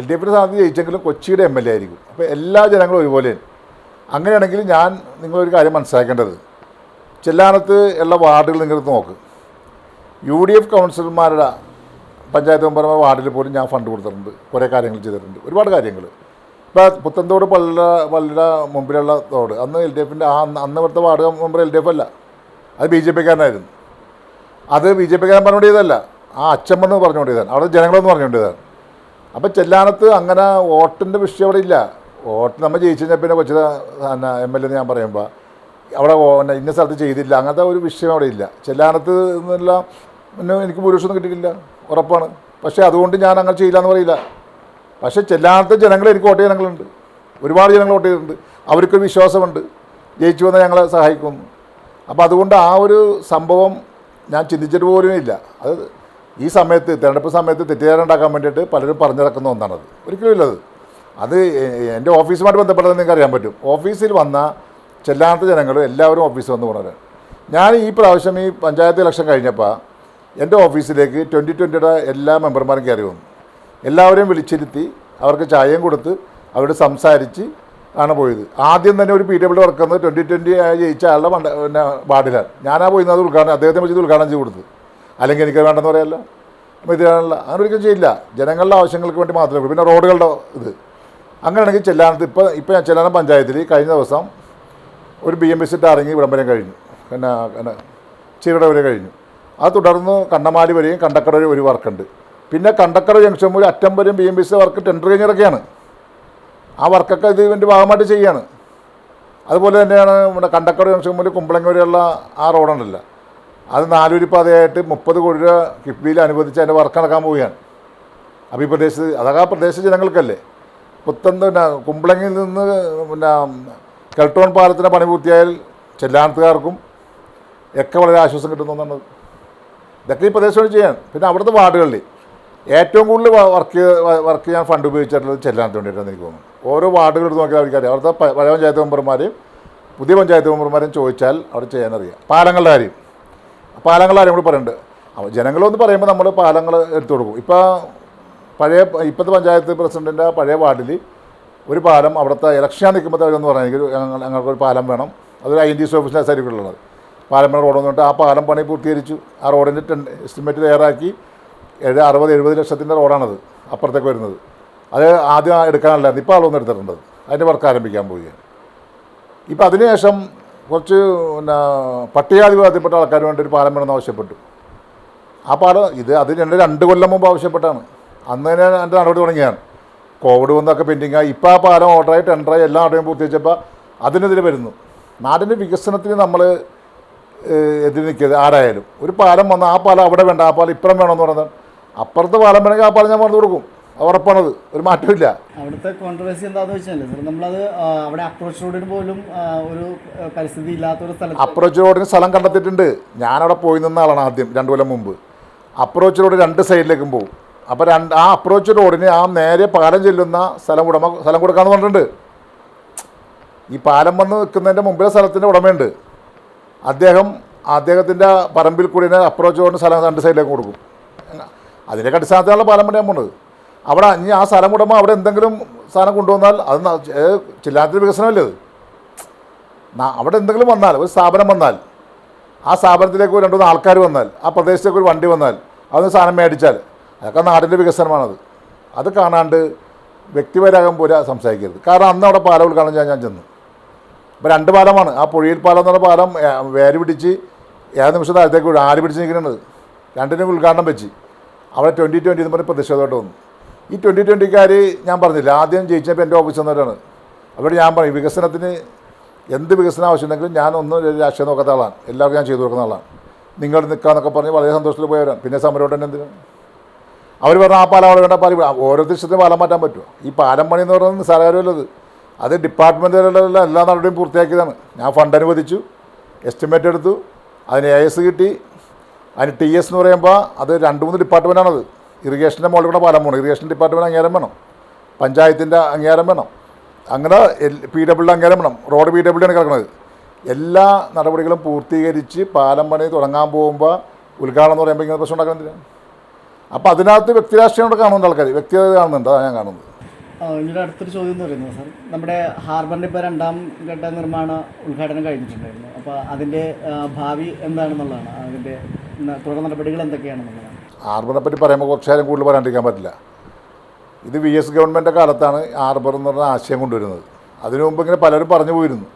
LDFൻ്റെ സ്ഥാനാർത്ഥി ജയിച്ചെങ്കിലും കൊച്ചിയുടെ MLA ആയിരിക്കും. അപ്പോൾ എല്ലാ ജനങ്ങളും ഒരുപോലെയാണ്. അങ്ങനെയാണെങ്കിൽ നിങ്ങളൊരു കാര്യം മനസ്സിലാക്കേണ്ടത്, ചെല്ലാനത്ത് ഉള്ള വാർഡുകൾ നിങ്ങളെടുത്ത് നോക്ക്. UDF കൗൺസിലർമാരുടെ പഞ്ചായത്ത് മെമ്പർമാർ വാർഡിൽ പോലും ഞാൻ ഫണ്ട് കൊടുത്തിട്ടുണ്ട്, കുറേ കാര്യങ്ങൾ ചെയ്തിട്ടുണ്ട്, ഒരുപാട് കാര്യങ്ങൾ. ഇപ്പോൾ പുത്തൻതോട് പള്ളിയുടെ മുമ്പിലുള്ള തോട് അന്ന് LDFൻ്റെ അന്ന് ഇവിടുത്തെ വാർഡ് മെമ്പർ LDF അല്ല, അത് BJPക്കാരനായിരുന്നു. അത് BJPക്കാരൻ പറഞ്ഞുകൊണ്ടേതല്ല, ആ അച്ചമ്മന്ന് പറഞ്ഞുകൊണ്ടേതാണ്, അവിടെ ജനങ്ങളെന്ന് പറഞ്ഞുകൊണ്ടേതാണ്. അപ്പോൾ ചെല്ലാനത്ത് അങ്ങനെ വോട്ടിൻ്റെ വിഷയം അവിടെ ഇല്ല. വോട്ട് നമ്മൾ ജയിച്ചു കഴിഞ്ഞാൽ പിന്നെ കൊച്ചി MLA എന്ന് ഞാൻ പറയുമ്പോൾ അവിടെ ഇന്ന സ്ഥലത്ത് ചെയ്തില്ല, അങ്ങനത്തെ ഒരു വിഷയം അവിടെ ഇല്ല. ചെല്ലാനത്ത് എന്നുള്ള പിന്നെ എനിക്ക് ഭൂരിപക്ഷമൊന്നും കിട്ടിയിട്ടില്ല, ഉറപ്പാണ്. പക്ഷേ അതുകൊണ്ട് ഞാൻ അങ്ങനെ ചെയ്യില്ല എന്ന് പറയില്ല. പക്ഷേ ചെല്ലാനത്തെ ജനങ്ങൾ എനിക്ക് വോട്ട് ജനങ്ങളുണ്ട്, ഒരുപാട് ജനങ്ങൾ വോട്ട് ചെയ്തിട്ടുണ്ട്. അവർക്കൊരു വിശ്വാസമുണ്ട് ജയിച്ചു വന്നാൽ ഞങ്ങളെ സഹായിക്കുമെന്ന്. അപ്പോൾ അതുകൊണ്ട് ആ ഒരു സംഭവം ഞാൻ ചിന്തിച്ചിട്ട് പോലും ഇല്ല. അത് ഈ സമയത്ത് തിരഞ്ഞെടുപ്പ് സമയത്ത് തെറ്റിദ്ധാരണ ഉണ്ടാക്കാൻ വേണ്ടിയിട്ട് പലരും പറഞ്ഞിറക്കുന്ന ഒന്നാണത്, ഒരിക്കലും ഇല്ലത്. അത് എൻ്റെ ഓഫീസുമായിട്ട് ബന്ധപ്പെട്ടത് നിങ്ങൾക്ക് അറിയാൻ പറ്റും. ഓഫീസിൽ വന്ന ചെല്ലാനത്തെ ജനങ്ങൾ എല്ലാവരും ഓഫീസിൽ വന്ന് പോണവരാണ്. ഞാൻ ഈ പ്രാവശ്യം ഈ പഞ്ചായത്ത് ഇലക്ഷൻ കഴിഞ്ഞപ്പോൾ എൻ്റെ ഓഫീസിലേക്ക് 2020 എല്ലാ മെമ്പർമാരും കയറി വന്നു. എല്ലാവരെയും വിളിച്ചിരുത്തി അവർക്ക് ചായയും കൊടുത്ത് അവരോട് സംസാരിച്ച് ആണ് പോയത്. ആദ്യം തന്നെ ഒരു PWD വർക്കുന്നത് 2020 ജയിച്ച ആളുടെ പിന്നെ വാർഡിലാണ്. ഞാനാ പോയിരുന്നത് ഉദ്ഘാടനം, അദ്ദേഹത്തെ വെച്ചത് ഉദ്ഘാടനം ചെയ്ത് കൊടുത്ത്. അല്ലെങ്കിൽ എനിക്ക് വേണ്ടെന്ന് പറയല്ല, ഇതിനാണല്ല, അങ്ങനെ ഒരിക്കലും ചെയ്യില്ല. ജനങ്ങളുടെ ആവശ്യങ്ങൾക്ക് വേണ്ടി മാത്രമേ. പിന്നെ റോഡുകളുടെ ഇത് അങ്ങനെയാണെങ്കിൽ ചെല്ലാനത്ത് ഇപ്പോൾ ചെല്ലാനം പഞ്ചായത്തിൽ കഴിഞ്ഞ ദിവസം ഒരു BMBC ഇറങ്ങി വിളംബരം കഴിഞ്ഞു, പിന്നെ ചീരട വരെ കഴിഞ്ഞു. അത് തുടർന്ന് കണ്ണമാലി വരെയും കണ്ടക്കട വരെ ഒരു വർക്കുണ്ട്. പിന്നെ കണ്ടക്കട ജംഗ്ഷൻ മുതൽ അറ്റം വരെയും BMBC വർക്ക് ടെൻഡർ കഴിഞ്ഞിടക്കുകയാണ്. ആ വർക്കൊക്കെ ഇതിൻ്റെ ഭാഗമായിട്ട് ചെയ്യുകയാണ്. അതുപോലെ തന്നെയാണ് നമ്മുടെ കണ്ടക്കട ജംഗ്ഷൻ മുതൽ കുമ്പളങ്ങ വരെയുള്ള ആ റോഡുണ്ടല്ലോ, അത് 4 വരി പാതയായിട്ട് 30 കോടി രൂപ കിഫ്ബിയിൽ അനുവദിച്ച് അതിൻ്റെ വർക്ക് നടക്കാൻ പോവുകയാണ്. അപ്പോൾ ഈ പ്രദേശത്ത് അതൊക്കെ ആ പ്രദേശ ജനങ്ങൾക്കല്ലേ. പിന്നെ കുമ്പളങ്ങിൽ നിന്ന് പിന്നെ കെൽട്ടോൺ പാലത്തിൻ്റെ പണി പൂർത്തിയായാൽ ചെല്ലാനത്തുകാർക്കും ഒക്കെ വളരെ ആശ്വാസം കിട്ടുന്നതാണ്. ഇതൊക്കെ ഈ പ്രദേശം ചെയ്യാൻ. പിന്നെ അവിടുത്തെ വാർഡുകളിൽ ഏറ്റവും കൂടുതൽ വർക്ക് ഞാൻ ഫണ്ട് ഉപയോഗിച്ചിട്ടുള്ളത് ചെല്ലാനത്ത് വേണ്ടിയിട്ടാണ് എനിക്ക് തോന്നുന്നു. ഓരോ വാർഡുകൾ എടുത്ത് നോക്കിയാൽ അവർക്കറിയാം. അവിടുത്തെ പഴയ പഞ്ചായത്ത് മെമ്പർമാരെയും പുതിയ പഞ്ചായത്ത് മെമ്പർമാരെയും ചോദിച്ചാൽ അവിടെ ചെയ്യാനറിയാം. പാലങ്ങളുടെ കാര്യം കൂടി പറയുന്നുണ്ട്. ജനങ്ങളൊന്ന് പറയുമ്പോൾ നമ്മൾ പാലങ്ങൾ എടുത്തു കൊടുക്കും. ഇപ്പോഴത്തെ പഞ്ചായത്ത് പ്രസിഡൻറ്റിൻ്റെ പഴയ വാർഡിൽ ഒരു പാലം അവിടുത്തെ ഇലക്ഷൻ നിൽക്കുമ്പോൾ അവരെന്ന് പറഞ്ഞാൽ ഞങ്ങൾക്കൊരു പാലം വേണം, അതൊരു INTC ഓഫീസിൻ്റെ സൈഡിലുള്ളത് പാലം വേണം റോഡ് വന്നിട്ട് ആ പാലം പണി പൂർത്തീകരിച്ചു. ആ റോഡിൻ്റെ എസ്റ്റിമേറ്റ് തയ്യാറാക്കി 60-70 ലക്ഷത്തിൻ്റെ റോഡാണത് അപ്പുറത്തേക്ക് വരുന്നത്. അത് ആദ്യം എടുക്കാനല്ലായിരുന്നു, ഇപ്പോൾ ആളൊന്നും എടുത്തിട്ടുണ്ട്. അതിൻ്റെ വർക്ക് ആരംഭിക്കാൻ പോവുകയാണ്. ഇപ്പോൾ അതിനുശേഷം കുറച്ച് പിന്നെ പട്ടികജാതി വിഭാഗത്തിൽപ്പെട്ട ആൾക്കാർ വേണ്ടി ഒരു പാലം വേണമെന്ന് ആവശ്യപ്പെട്ടു. ആ പാലം അതിന് 2 കൊല്ലം മുമ്പ് ആവശ്യപ്പെട്ടാണ്. അന്ന് തന്നെ എൻ്റെ നടപടി തുടങ്ങിയാണ്. കോവിഡ് വന്നൊക്കെ പെൻഡിങ്ങായി. ഇപ്പോൾ ആ പാലം ഓർഡറായി ടെൻഡറായി എല്ലാം ഓർഡറും പൂർത്തീകരിച്ചപ്പോൾ അതിനെതിരെ വരുന്നു. നാടിൻ്റെ വികസനത്തിന് നമ്മൾ എതിര് നിൽക്കരുത്. ആരായാലും ഒരു പാലം വന്നാൽ ആ പാലം അവിടെ വേണ്ട, ആ പാലം ഇപ്പുറം വേണമെന്ന് പറഞ്ഞാൽ അപ്പുറത്ത് പാലം വേണമെങ്കിൽ ആ പാലം ഞാൻ പറഞ്ഞു കൊടുക്കും. ഉറപ്പാണത്, ഒരു മാറ്റമില്ല. അവിടുത്തെ കോൺട്രവേഴ്സി എന്താണെന്ന് വെച്ചാൽ സാർ, നമ്മളത് അവിടെ അപ്രോച്ച് റോഡിന് പോലും ഒരു പരിസ്ഥിതി ഇല്ലാത്തൊരു സ്ഥലത്ത് അപ്രോച്ച് റോഡിന് സ്ഥലം കണ്ടെത്തിയിട്ടുണ്ട്. ഞാനവിടെ പോയി നിന്ന ആളാണ് ആദ്യം 2 കൊല്ലം മുമ്പ്. അപ്രോച്ച് റോഡ് 2 സൈഡിലേക്കും പോകും. അപ്പോൾ ആ അപ്രോച്ച് റോഡിന് ആ നേരെ പാലം ചെല്ലുന്ന സ്ഥലം കൊടുക്കാമെന്ന് പറഞ്ഞിട്ടുണ്ട്. ഈ പാലം വന്ന് നിൽക്കുന്നതിൻ്റെ മുമ്പിലെ സ്ഥലത്തിൻ്റെ ഉടമയുണ്ട്. അദ്ദേഹത്തിൻ്റെ പറമ്പിൽ കൂടി അപ്രോച്ച് റോഡിന് സ്ഥലം 2 സൈഡിലേക്ക് കൊടുക്കും. അതിൻ്റെ അടിസ്ഥാനത്തിലുള്ള പാലം പണിയാൻ പോകുന്നത്. അവിടെ ഇനി ആ സ്ഥലം ഉടമ അവിടെ എന്തെങ്കിലും സാധനം കൊണ്ടുവന്നാൽ അത് ചില്ലാത്തൊരു വികസനമല്ലേ അത്. അവിടെ എന്തെങ്കിലും വന്നാൽ, ഒരു സ്ഥാപനം വന്നാൽ, ആ സ്ഥാപനത്തിലേക്ക് 2-3 ആൾക്കാർ വന്നാൽ, ആ പ്രദേശത്തേക്ക് ഒരു വണ്ടി വന്നാൽ, അതൊന്ന് സാധനം മേടിച്ചാൽ, അതൊക്കെ നാടിൻ്റെ വികസനമാണത്. അത് കാണാണ്ട് വ്യക്തിപരകം പോലെ സംസാരിക്കരുത്. കാരണം അന്ന് അവിടെ പാലം ഉദ്ഘാടനം ചെയ്യാൻ ഞാൻ ചെന്നു. ഇപ്പോൾ 2 പാലമാണ്. ആ പുഴയിൽ പാലം എന്ന് പറഞ്ഞ പാലം വേര് പിടിച്ച് ഏത് നിമിഷം താഴത്തേക്ക് ആര് പിടിച്ച് നിൽക്കുന്നത്. 2നും ഉദ്ഘാടനം വെച്ച് അവിടെ 2020 എന്ന് പറഞ്ഞ് പ്രതിഷേധമായിട്ട് വന്നു. ഈ 2020-കാർ ഞാൻ പറഞ്ഞില്ല, ആദ്യം ജയിച്ചപ്പോൾ എൻ്റെ ഓഫീസ് വന്നിട്ടാണ്. അവിടെ ഞാൻ പറയും, വികസനത്തിന് എന്ത് വികസനം ആവശ്യമുണ്ടെങ്കിലും ഞാൻ ഒന്നും രാഷ്ട്രീയം നോക്കാത്ത ആളാണ്, എല്ലാവർക്കും ഞാൻ ചെയ്തു കൊടുക്കുന്ന ആളാണ്. നിങ്ങൾ നിൽക്കാന്നൊക്കെ പറഞ്ഞ് വളരെ സന്തോഷത്തിൽ പോയവരാണ്. പിന്നെ സമരോട്ട് തന്നെ എന്തിനാണ് അവർ പറഞ്ഞാൽ ആ പാലം അവിടെ വേണ്ട പാലം ഓരോരുത്തർ ഇഷ്ടത്തിന് പാലം മാറ്റാൻ പറ്റുമോ? ഈ പാലം പണി എന്ന് പറയുന്നത് നിസ്സാരകാര്യമല്ലത്. അത് ഡിപ്പാർട്ട്മെൻറ്റുകളിലുള്ള എല്ലാ നടപടിയും പൂർത്തിയാക്കിയതാണ്. ഞാൻ ഫണ്ട് അനുവദിച്ചു, എസ്റ്റിമേറ്റ് എടുത്തു, അതിന് AS കിട്ടി. അതിന് TS എന്ന് പറയുമ്പോൾ അത് 2-3 ഡിപ്പാർട്ട്മെൻറ്റാണത്. ഇറിഗേഷൻ്റെ മുകളിൽ കൂടെ പാലം പോകണം. ഇറിഗേഷൻ ഡിപ്പാർട്ട്മെൻറ്റ് അംഗീകാരം വേണം, പഞ്ചായത്തിൻ്റെ അംഗീകാരം വേണം, അങ്ങനെ PWD അംഗീകാരം വേണം. റോഡ് PWD ആണ് കിടക്കുന്നത്. എല്ലാ നടപടികളും പൂർത്തീകരിച്ച് പാലം പണി തുടങ്ങാൻ പോകുമ്പോൾ ഉദ്ഘാടനം എന്ന് പറയുമ്പോൾ ഇങ്ങനെ പ്രശ്നം ഉണ്ടാക്കുന്നില്ല. അപ്പോൾ അതിനകത്ത് വ്യക്തിരാഷ്ട്രീയം കാണുന്നുണ്ട് ആൾക്കാർ, വ്യക്തിഗത കാണുന്നുണ്ട്. അതാണ് ഞാൻ കാണുന്നത്. ഇതിൻ്റെ അടുത്തൊരു ചോദ്യം എന്ന് പറയുന്നത് സാർ, നമ്മുടെ ഹാർബറിൻ്റെ ഇപ്പോൾ 2ാം ഘട്ട നിർമ്മാണ ഉദ്ഘാടനം കഴിഞ്ഞിട്ടുണ്ടായിരുന്നു. അപ്പോൾ അതിൻ്റെ ഭാവി എന്താണെന്നുള്ളതാണ്, അതിൻ്റെ തുടർ നടപടികൾ എന്തൊക്കെയാണെന്നുള്ളതാണ്. ഹാർബറിനെ പറ്റി പറയുമ്പോൾ കുറച്ച് നേരം കൂടുതൽ പറയാണ്ടിരിക്കാൻ പറ്റില്ല. ഇത് VS ഗവൺമെൻറ് കാലത്താണ് ഹാർബർ എന്ന് പറഞ്ഞ ആശയം കൊണ്ടുവരുന്നത്. അതിനു മുമ്പ് ഇങ്ങനെ പലരും പറഞ്ഞു പോയിരുന്നു,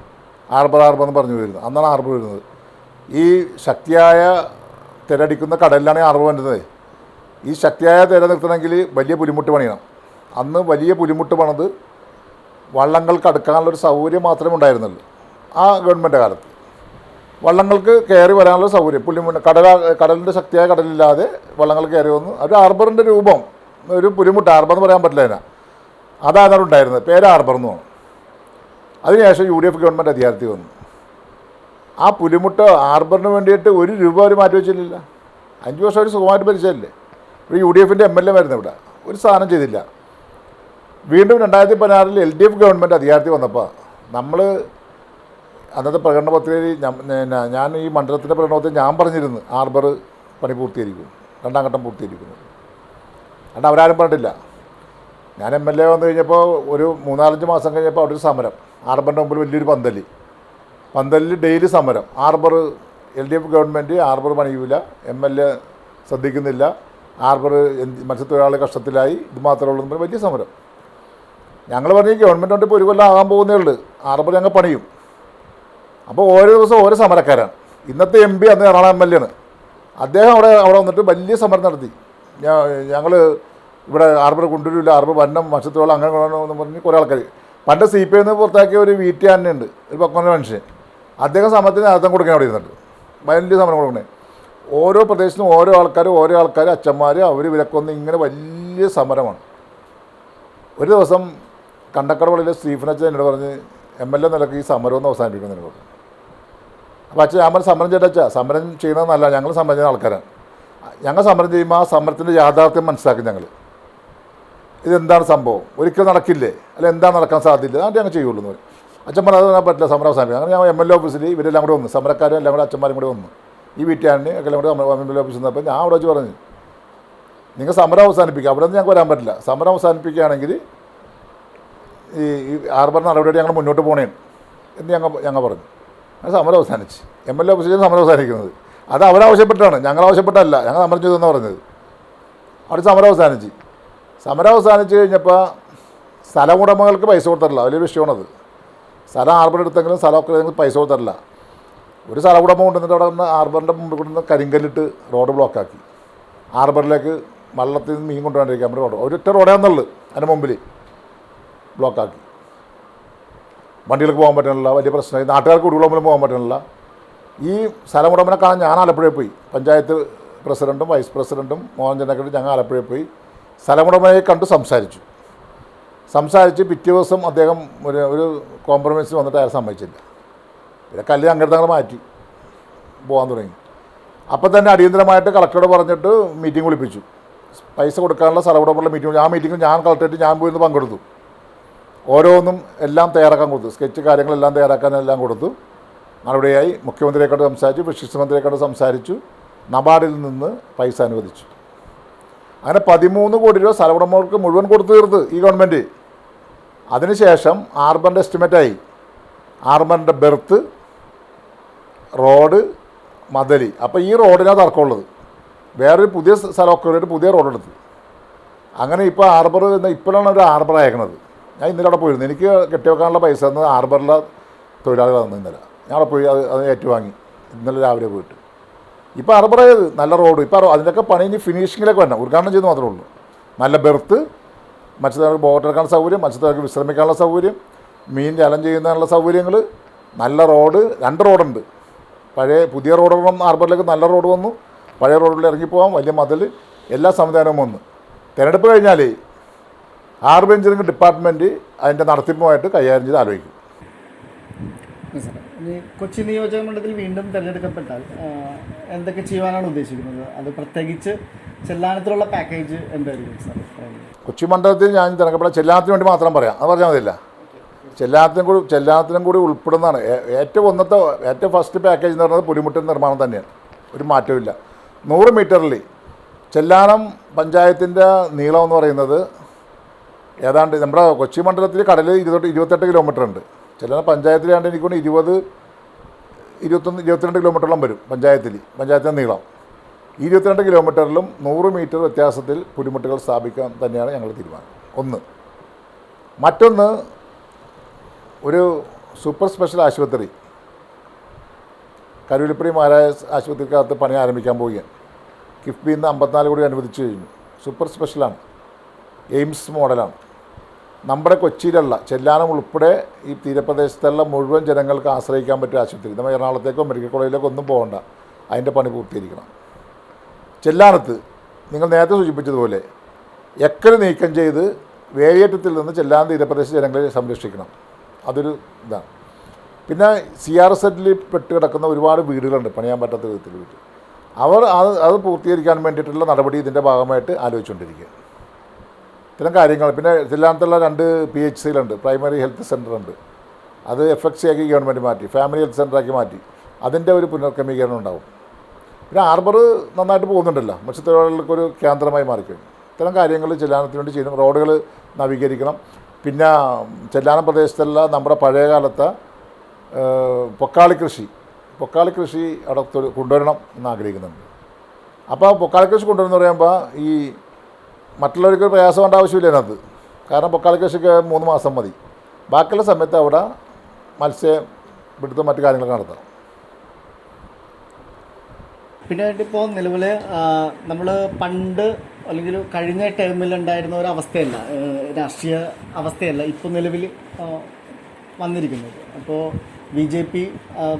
ഹാർബർ എന്ന് പറഞ്ഞു പോയിരുന്നു. അന്നാണ് ഹാർബർ വരുന്നത്. ഈ ശക്തിയായ തിരടിക്കുന്ന കടലിലാണ് ഹാർബർ വരുന്നത്. ഈ ശക്തിയായ തിര നിർത്തണമെങ്കിൽ വലിയ പുലിമുട്ട് പണിയണം. അന്ന് വലിയ പുലിമുട്ട് പണിത് വള്ളങ്ങൾക്ക് അടുക്കാനുള്ളൊരു സൗകര്യം മാത്രമേ ഉണ്ടായിരുന്നുള്ളൂ ആ ഗവൺമെൻറ് കാലത്ത്. വള്ളങ്ങൾക്ക് കയറി വരാനുള്ള സൗകര്യം കടലിൻ്റെ ശക്തിയായ കടലില്ലാതെ വള്ളങ്ങൾ കയറി വന്നു. ഒരു ഹാർബറിൻ്റെ രൂപം, ഒരു പുലിമുട്ട്, ഹാർബർ എന്ന് പറയാൻ പറ്റില്ല അതിനാ, അതാണ് ഉണ്ടായിരുന്നത്. പേര് ഹാർബർ എന്ന് പറഞ്ഞു. അതിനുശേഷം UDF ഗവൺമെൻറ് അധികാരത്തിൽ വന്നു. ആ പുലിമുട്ട് ഹാർബറിന് വേണ്ടിയിട്ട് 1 രൂപ അവർ മാറ്റി വെച്ചില്ല. 5 വർഷം അവർ സുഖമായിട്ട് ഭരിച്ചതല്ലേ. ഒരു UDFൻ്റെ MLA വരുന്നു ഇവിടെ, ഒരു സാധനം ചെയ്തില്ല. വീണ്ടും 2016 LDF ഗവൺമെൻറ് അധികാരത്തിൽ വന്നപ്പോൾ നമ്മൾ അന്നത്തെ പ്രകടന പത്രികയിൽ ഞാൻ ഈ മണ്ഡലത്തിൻ്റെ പ്രകടനത്തിൽ ഞാൻ പറഞ്ഞിരുന്നു ഹാർബർ പണി പൂർത്തീകരിക്കും, 2ാം ഘട്ടം പൂർത്തീകരിക്കുന്നു. കാരണം അവരാരും പറഞ്ഞിട്ടില്ല. ഞാൻ MLA വന്നു കഴിഞ്ഞപ്പോൾ ഒരു 3-4 മാസം കഴിഞ്ഞപ്പോൾ അവിടെ ഒരു സമരം, ഹാർബറിൻ്റെ മുമ്പിൽ വലിയൊരു പന്തലിൽ ഡെയിലി സമരം. ഹാർബർ LDF ഗവൺമെൻറ് ഹാർബർ പണിയില്ല, MLA ശ്രദ്ധിക്കുന്നില്ല, ഹാർബർ മത്സ്യത്തൊഴിലാളി കഷ്ടത്തിലായി, ഇത് മാത്രമേ ഉള്ളൂ, വലിയ സമരം. ഞങ്ങൾ പറഞ്ഞു ഗവൺമെൻറ് കൊണ്ട് ഇപ്പോൾ 1 കൊല്ലം ആകാൻ പോകുന്നേ ഉള്ളൂ, ഹാർബർ ഞങ്ങൾ പണിയും. അപ്പോൾ ഓരോ ദിവസം ഓരോ സമരക്കാരാണ്. ഇന്നത്തെ MP അന്ന് എറണാകുളം MLA ആണ്. അദ്ദേഹം അവിടെ വന്നിട്ട് വലിയ സമരം നടത്തി. ഞങ്ങൾ ഇവിടെ ഹാർബർ കൊണ്ടുവരില്ല, ഹാർബർ വന്നം മത്സ്യത്തൊഴിലാളി അങ്ങനെ കൊണ്ടുവരണമെന്ന് പറഞ്ഞ് കുറേ ആൾക്കാർ. പണ്ട് CPI പുറത്താക്കിയ ഒരു VT ഉണ്ട്, ഒരു 10 മനുഷ്യൻ. അദ്ദേഹം സമരത്തിന് നേതൃത്വം കൊടുക്കാൻ അവിടെ ഇരുന്നിട്ട് വലിയ സമരം കൊടുക്കണേ. ഓരോ പ്രദേശത്തും ഓരോ ആൾക്കാർ അച്ഛന്മാർ അവർ ഇവരൊക്കെ ഇങ്ങനെ വലിയ സമരമാണ്. ഒരു ദിവസം കണ്ടക്കടവള്ളിയിലെ സ്റ്റീഫൻ അച്ഛൻ എന്നോട് പറഞ്ഞ് MLA നിലക്ക് ഈ സമരമൊന്നും അവസാനിപ്പിക്കുന്നതിന് പറഞ്ഞു. അപ്പോൾ അച്ഛൻ ഞാൻ സമരം ചെയ്തച്ചാ, സമരം ചെയ്യണമെന്നല്ല, ഞങ്ങൾ സമരം ചെയ്യുന്ന ആൾക്കാരാണ്. ഞങ്ങൾ സമരം ചെയ്യുമ്പോൾ ആ സമരത്തിൻ്റെ യാഥാർത്ഥ്യം മനസ്സിലാക്കും. ഞങ്ങൾ ഇതെന്താണ് സംഭവം, ഒരിക്കലും നടക്കില്ലേ, അല്ല എന്താണ് നടക്കാൻ സാധ്യത, അത് ഞങ്ങൾ ചെയ്യുള്ളൂ എന്ന് പറയും. അച്ഛൻ പറഞ്ഞത് അത് പറ്റില്ല, സമരം അവസാനിപ്പിക്കും. അങ്ങനെ ഞാൻ MLA ഓഫീസിൽ ഇവരെല്ലാം കൂടെ വന്നു, സമരക്കാരും എല്ലാം കൂടെ അച്ഛന്മാരും കൂടെ വന്നു. ഈ വീട്ടുകാരന് എല്ലാം കൂടെ MLA ഓഫീസിൽ നിന്നപ്പോൾ ഞാൻ അവിടെ വെച്ച് പറഞ്ഞു, നിങ്ങൾ സമരം അവസാനിപ്പിക്കുക, അവിടെ നിന്ന് ഞങ്ങൾക്ക് വരാൻ പറ്റില്ല. സമരം അവസാനിപ്പിക്കുകയാണെങ്കിൽ ഈ ഹാർബർ നടപടിയായിട്ട് ഞങ്ങൾ മുന്നോട്ട് പോകണേന്ന് എന്ന് ഞങ്ങൾ പറഞ്ഞു. അത് സമരം അവസാനിച്ച് MLA ഓഫീസിൽ സമരം അവസാനിക്കുന്നത് അത് അവരാവശ്യപ്പെട്ടാണ്, ഞങ്ങൾ ആവശ്യപ്പെട്ടല്ല, ഞങ്ങൾ സമരം ചെയ്തെന്ന് പറഞ്ഞത്. അവിടെ സമരം അവസാനിച്ച് കഴിഞ്ഞപ്പോൾ സ്ഥലം ഉടമകൾക്ക് പൈസ കൊടുത്തിട്ടില്ല, വലിയൊരു വിഷയമാണത്. സ്ഥലം ഹാർബർ എടുത്തെങ്കിലും സ്ഥലമൊക്കെ പൈസ കൊടുത്തിട്ടില്ല. ഒരു സ്ഥലം ഉടമ കൊണ്ടുവന്നിട്ട് അവിടെ നിന്ന് ഹാർബറിൻ്റെ മുമ്പിൽ കൊണ്ടുവന്ന് കരിങ്കല്ലിട്ട് റോഡ് ബ്ലോക്കാക്കി. ഹാർബറിലേക്ക് വള്ളത്തിൽ നിന്ന് മീൻ കൊണ്ടുപോകാണ്ടിരിക്കാൻ വേണ്ടി റോഡ് ഒരൊറ്റ റോഡാണെന്നുള്ളു, അതിൻ്റെ മുമ്പിൽ ബ്ലോക്കാക്കി. വണ്ടികൾക്ക് പോകാൻ പറ്റണില്ല, വലിയ പ്രശ്നമായി. നാട്ടുകാർക്ക് കുടിവെള്ളം പോകാൻ പറ്റണില്ല. ഈ സ്ഥലം ഉടമനെ കാണാൻ ഞാൻ ആലപ്പുഴയിൽ പോയി. പഞ്ചായത്ത് പ്രസിഡൻറ്റും വൈസ് പ്രസിഡൻറ്റും മോഹൻ ചന്ദ്രനൊക്കെ ഞങ്ങൾ ആലപ്പുഴയിൽ പോയി. സ്ഥലമുടമയെ കണ്ടു സംസാരിച്ച് പിറ്റേ ദിവസം അദ്ദേഹം ഒരു കോംപ്രമൈസിന് വന്നിട്ട് അയാൾ സമ്മതിച്ചില്ല. പിന്നെ കല്ല് അങ്ങോട്ട് തങ്ങൾ മാറ്റി പോകാൻ തുടങ്ങി. അപ്പം തന്നെ അടിയന്തരമായിട്ട് കളക്ടറോട് പറഞ്ഞിട്ട് മീറ്റിംഗ് വിളിപ്പിച്ചു. പൈസ കൊടുക്കാനുള്ള സ്ഥലമുടമയുള്ള മീറ്റിംഗ്. ആ മീറ്റിംഗ് ഞാൻ കളക്ടറേറ്റ് ഞാൻ പോയി പങ്കെടുത്തു. ഓരോന്നും എല്ലാം തയ്യാറാക്കാൻ കൊടുത്തു. സ്കെച്ച് കാര്യങ്ങളെല്ലാം തയ്യാറാക്കാനെല്ലാം കൊടുത്തു. നടപടിയായി മുഖ്യമന്ത്രിയെക്കൊണ്ട് സംസാരിച്ചു, ഫിഷറീസ് മന്ത്രിയെക്കൊണ്ട് സംസാരിച്ചു. നബാർഡിൽ നിന്ന് പൈസ അനുവദിച്ചു. അങ്ങനെ 13 കോടി രൂപ സ്ഥലമുടമകൾക്ക് മുഴുവൻ കൊടുത്തു തീർത്ത് ഈ ഗവൺമെൻറ്. അതിനുശേഷം ആർബറിൻ്റെ എസ്റ്റിമേറ്റായി. ആർബറിൻ്റെ ബെർത്ത്, റോഡ്, മദലി. അപ്പോൾ ഈ റോഡിനാണ് തർക്കമുള്ളത്. വേറൊരു പുതിയ സ്ഥലമൊക്കെ ഒരു പുതിയ റോഡെടുത്ത്. അങ്ങനെ ഇപ്പോൾ ആർബർ ഇപ്പോഴാണ് ഒരു ആർബർ അയക്കണത്. ഞാൻ ഇന്നലെ അവിടെ പോയിരുന്നു. എനിക്ക് കെട്ടിവെക്കാനുള്ള പൈസ തന്നത് ആർബറിലെ തൊഴിലാളികൾ തന്നു ഇന്നലെ. ഞാൻ അവിടെ പോയി അത് ഏറ്റുവാങ്ങി ഇന്നലെ രാവിലെ പോയിട്ട്. ഇപ്പോൾ ആർബറായത് നല്ല റോഡ്. ഇപ്പോൾ അതിൻ്റെയൊക്കെ പണി ഇനി ഫിനിഷിങ്ങിലേക്ക് വരണം. ഉദ്ഘാടനം ചെയ്ത് മാത്രമേ ഉള്ളൂ. നല്ല ബെർത്ത്, മത്സ്യത്തൊഴിലാളികൾക്ക് ബോട്ടെടുക്കാനുള്ള സൗകര്യം, മത്സ്യത്തൊഴിലാളികൾക്ക് വിശ്രമിക്കാനുള്ള സൗകര്യം, മീൻ ജലം ചെയ്യുന്നതിനുള്ള സൗകര്യങ്ങൾ, നല്ല റോഡ്. 2 റോഡുണ്ട്. പുതിയ റോഡ് ആർബറിലേക്ക് നല്ല റോഡ് വന്നു. പഴയ റോഡിൽ ഇറങ്ങിപ്പോകാം. വലിയ മതിൽ, എല്ലാ സംവിധാനവും വന്നു. തിരഞ്ഞെടുപ്പ് കഴിഞ്ഞാൽ ഹാർബർ എഞ്ചിനീയറിംഗ് ഡിപ്പാർട്ട്മെൻറ്റ് അതിൻ്റെ നടത്തിപ്പുമായിട്ട് കൈകാര്യം ചെയ്ത് ആലോചിക്കും. ഇനി കൊച്ചി നിയോജക മണ്ഡലത്തിൽ വീണ്ടും തിരഞ്ഞെടുക്കപ്പെട്ടാൽ എന്തൊക്കെ ചെയ്യാനാണ് ഉദ്ദേശിക്കുന്നത്? അത് പ്രത്യേകിച്ച് ചെല്ലാനത്തിലുള്ള പാക്കേജ് എന്തായിരിക്കും സാർ? കൊച്ചി മണ്ഡലത്തിൽ ഞാൻ തിരഞ്ഞെടുക്കപ്പെട്ട ചെല്ലാനത്തിന് വേണ്ടി മാത്രം പറയാം. അത് പറഞ്ഞാൽ മതിയില്ല. ചെല്ലാനത്തിനും കൂടി ഉൾപ്പെടുന്നതാണ് ഏറ്റവും ഫസ്റ്റ് പാക്കേജ് എന്ന് പറയുന്നത് പുലിമുട്ടിൽ നിർമ്മാണം തന്നെയാണ്. ഒരു മാറ്റമില്ല. 100 മീറ്ററിൽ ചെല്ലാനം പഞ്ചായത്തിൻ്റെ നീളം എന്ന് പറയുന്നത് ഏതാണ്ട് നമ്മുടെ കൊച്ചി മണ്ഡലത്തിൽ കടൽ 28 കിലോമീറ്റർ ഉണ്ട്. ചെല്ലാനം പഞ്ചായത്തിലാണ്ട് എനിക്കൊണ്ട് 22 കിലോമീറ്ററോളം വരും പഞ്ചായത്തിൻ്റെ നീളം. 22 കിലോമീറ്ററിലും 100 മീറ്റർ വ്യത്യാസത്തിൽ പുലിമുട്ടുകൾ സ്ഥാപിക്കാൻ തന്നെയാണ് ഞങ്ങൾ തീരുമാനം. ഒന്ന്. മറ്റൊന്ന്, ഒരു സൂപ്പർ സ്പെഷ്യൽ ആശുപത്രി കരുവിലിപ്പടി മഹാരാജ് ആശുപത്രിക്കകത്ത് പണി ആരംഭിക്കാൻ പോവുകയാണ്. കിഫ്ബിയിൽ നിന്ന് 54 കോടി അനുവദിച്ചു കഴിഞ്ഞു. സൂപ്പർ സ്പെഷ്യലാണ്. എയിംസ് മോഡലാണ്. നമ്മുടെ കൊച്ചിയിലുള്ള ചെല്ലാനം ഉൾപ്പെടെ ഈ തീരപ്രദേശത്തുള്ള മുഴുവൻ ജനങ്ങൾക്ക് ആശ്രയിക്കാൻ പറ്റിയ ആശുപത്രി. നമ്മൾ എറണാകുളത്തേക്കോ മെഡിക്കൽ കോളേജിലേക്കോ ഒന്നും പോകണ്ട. അതിൻ്റെ പണി പൂർത്തീകരിക്കണം. ചെല്ലാനത്ത് നിങ്ങൾ നേരത്തെ സൂചിപ്പിച്ചതുപോലെ എക്കൽ നീക്കം ചെയ്ത് വേലിയേറ്റത്തിൽ നിന്ന് ചെല്ലാനം തീരപ്രദേശ ജനങ്ങളെ സംരക്ഷിക്കണം. അതൊരു ഇതാണ്. പിന്നെ CRZ പെട്ട് കിടക്കുന്ന ഒരുപാട് വീടുകളുണ്ട് പണിയാൻ പറ്റാത്ത വിധത്തിൽ. അത് പൂർത്തീകരിക്കാൻ വേണ്ടിയിട്ടുള്ള നടപടി ഇതിൻ്റെ ഭാഗമായിട്ട് ആലോചിച്ചുകൊണ്ടിരിക്കുക. ഇത്തരം കാര്യങ്ങൾ. പിന്നെ ചെല്ലാനത്തുള്ള 2 PHCകളുണ്ട്. Primary health സെൻ്ററുണ്ട്. അത് FHC ആക്കി ഗവൺമെൻറ് മാറ്റി, ഫാമിലി ഹെൽത്ത് സെൻ്ററാക്കി മാറ്റി. അതിൻ്റെ ഒരു പുനർക്രമീകരണം ഉണ്ടാവും. പിന്നെ ആർബർ നന്നായിട്ട് പോകുന്നുണ്ടല്ലോ. മത്സ്യത്തൊഴിലാളികൾക്കൊരു കേന്ദ്രമായി മാറിക്കഴിഞ്ഞു. ഇത്തരം കാര്യങ്ങൾ ചെല്ലാനത്തിന് വേണ്ടി ചെയ്യണം. റോഡുകൾ നവീകരിക്കണം. പിന്നെ ചെല്ലാനം പ്രദേശത്തുള്ള നമ്മുടെ പഴയകാലത്തെ പൊക്കാളി കൃഷി അവിടെ കൊണ്ടുവരണം എന്ന് ആഗ്രഹിക്കുന്നുണ്ട്. അപ്പോൾ പൊക്കാളി കൃഷി കൊണ്ടുവരുന്ന പറയുമ്പോൾ ഈ മറ്റുള്ളവർക്ക് പ്രയാസം വേണ്ട ആവശ്യമില്ല അതിനകത്ത്. കാരണം പൊക്കാളി കൃഷിക്ക് 3 മാസം മതി. ബാക്കിയുള്ള സമയത്ത് അവിടെ മത്സ്യപിടുത്തം മറ്റു കാര്യങ്ങളൊക്കെ നടത്താം. പിന്നെ ഇപ്പോൾ നിലവിൽ നമ്മൾ പണ്ട് അല്ലെങ്കിൽ കഴിഞ്ഞ ടേമിൽ ഉണ്ടായിരുന്ന ഒരു അവസ്ഥയല്ല, രാഷ്ട്രീയ അവസ്ഥയല്ല ഇപ്പോൾ നിലവിൽ വന്നിരിക്കുന്നത്. അപ്പോൾ BJP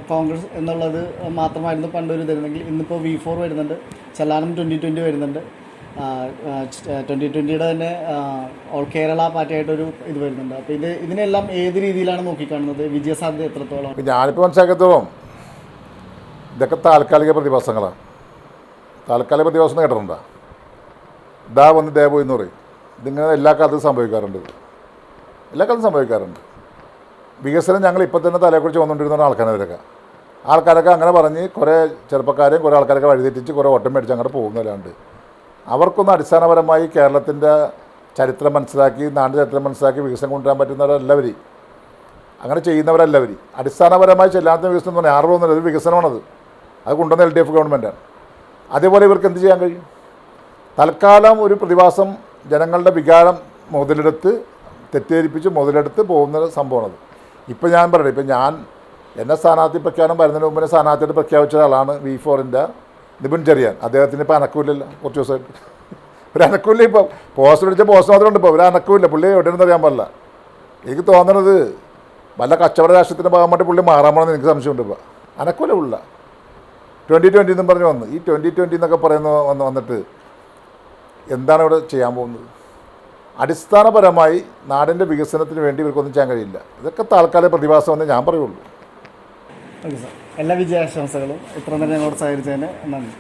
കോൺഗ്രസ് എന്നുള്ളത് മാത്രമായിരുന്നു പണ്ടൊരു തരുന്നെങ്കിൽ ഇന്നിപ്പോൾ V4 വരുന്നുണ്ട്. ചെല്ലാനം 2020 വരുന്നുണ്ട്. 2020 തന്നെ ഓൾ കേരള പാർട്ടിയായിട്ടൊരു ഇത് വരുന്നുണ്ട്. അപ്പോൾ ഇതിനെല്ലാം ഏത് രീതിയിലാണ് നോക്കിക്കാണുന്നത്? വിജയസാധ്യത എത്രത്തോളം? ഞാനിപ്പോൾ മനസ്സിലാക്കത്തോളം ഇതൊക്കെ താൽക്കാലിക പ്രതിഭാസങ്ങളാണ്. താൽക്കാലിക പ്രതിഭാസം കേട്ടിട്ടുണ്ടോ? വന്ന് പോയി എന്ന് പറയും. ഇതിങ്ങനെ എല്ലാ കാലത്തും സംഭവിക്കാറുണ്ട്. വികസനം ഞങ്ങൾ ഇപ്പോൾ തന്നെ തലയെക്കുറിച്ച് വന്നുകൊണ്ടിരുന്ന ആൾക്കാരൊക്കെ അങ്ങനെ പറഞ്ഞ് കുറേ ചെറുപ്പക്കാരെയും കുറേ ആൾക്കാരൊക്കെ വഴിതെറ്റിച്ച് കുറേ ഓട്ടം മേടിച്ച് അങ്ങോട്ട് പോകുന്നതല്ലാണ്ട് അവർക്കൊന്നും അടിസ്ഥാനപരമായി കേരളത്തിൻ്റെ ചരിത്രം മനസ്സിലാക്കി, നാടിൻ്റെ ചരിത്രം മനസ്സിലാക്കി വികസനം കൊണ്ടുവരാൻ പറ്റുന്നവരല്ലവർ. അങ്ങനെ ചെയ്യുന്നവരല്ലവർ. അടിസ്ഥാനപരമായി ചെല്ലാത്ത വികസനം എന്ന് പറഞ്ഞാൽ ആർവൊന്നുമില്ല, ഒരു വികസനമാണത്. അത് കൊണ്ടുവന്ന LDF ഗവൺമെൻറ്റാണ്. അതേപോലെ ഇവർക്ക് എന്ത് ചെയ്യാൻ കഴിയും? തൽക്കാലം ഒരു പ്രതിഭാസം ജനങ്ങളുടെ വികാരം തെറ്റിദ്ധരിപ്പിച്ച് മുതലെടുത്ത് പോകുന്ന സംഭവമാണത്. ഇപ്പോൾ ഞാൻ പറയട്ടെ, ഇപ്പോൾ ഞാൻ എന്നെ സ്ഥാനാർത്ഥി പ്രഖ്യാപനം വരുന്നതിന് മുമ്പ് സ്ഥാനാർത്ഥിയായിട്ട് പ്രഖ്യാപിച്ച ആളാണ് V4-ൻ്റെ നിബിൻ ചെറിയാൻ. അദ്ദേഹത്തിന് ഇപ്പോൾ അനക്കൂല്ലല്ലോ. കുറച്ച് ദിവസമായിട്ട് ഒരു അനക്കൂല്ല. ഇപ്പോൾ പോസ്റ്റ് അടിച്ച പോസ്റ്റ് മാത്രമുണ്ട്. ഇപ്പോൾ ഒരു അനക്കൂല്ല. പുള്ളി എവിടെയെന്ന് അറിയാൻ പാടില്ല. എനിക്ക് തോന്നണത് വല്ല കച്ചവട രാഷ്ട്രത്തിൻ്റെ ഭാഗമായിട്ട് പുള്ളി മാറാമെന്ന് എനിക്ക് സംശയമുണ്ട്. ഇപ്പോൾ അനക്കൂല്ല ഉള്ള 2020 എന്നും പറഞ്ഞ് വന്നു. ഈ 2020 എന്നൊക്കെ പറയുന്ന വന്നിട്ട് എന്താണ് ഇവിടെ ചെയ്യാൻ പോകുന്നത്? അടിസ്ഥാനപരമായി നാടിൻ്റെ വികസനത്തിന് വേണ്ടി ഇവർക്കൊന്നും ചെയ്യാൻ കഴിയില്ല. ഇതൊക്കെ താൽക്കാലിക പ്രതിഭാസമെന്ന് ഞാൻ പറയുള്ളൂ. ഓക്കെ സാർ, എല്ലാ വിജയാശംസകളും. ഇത്ര നേരം ഞങ്ങളോട് സഹകരിച്ചതിന് നന്ദി.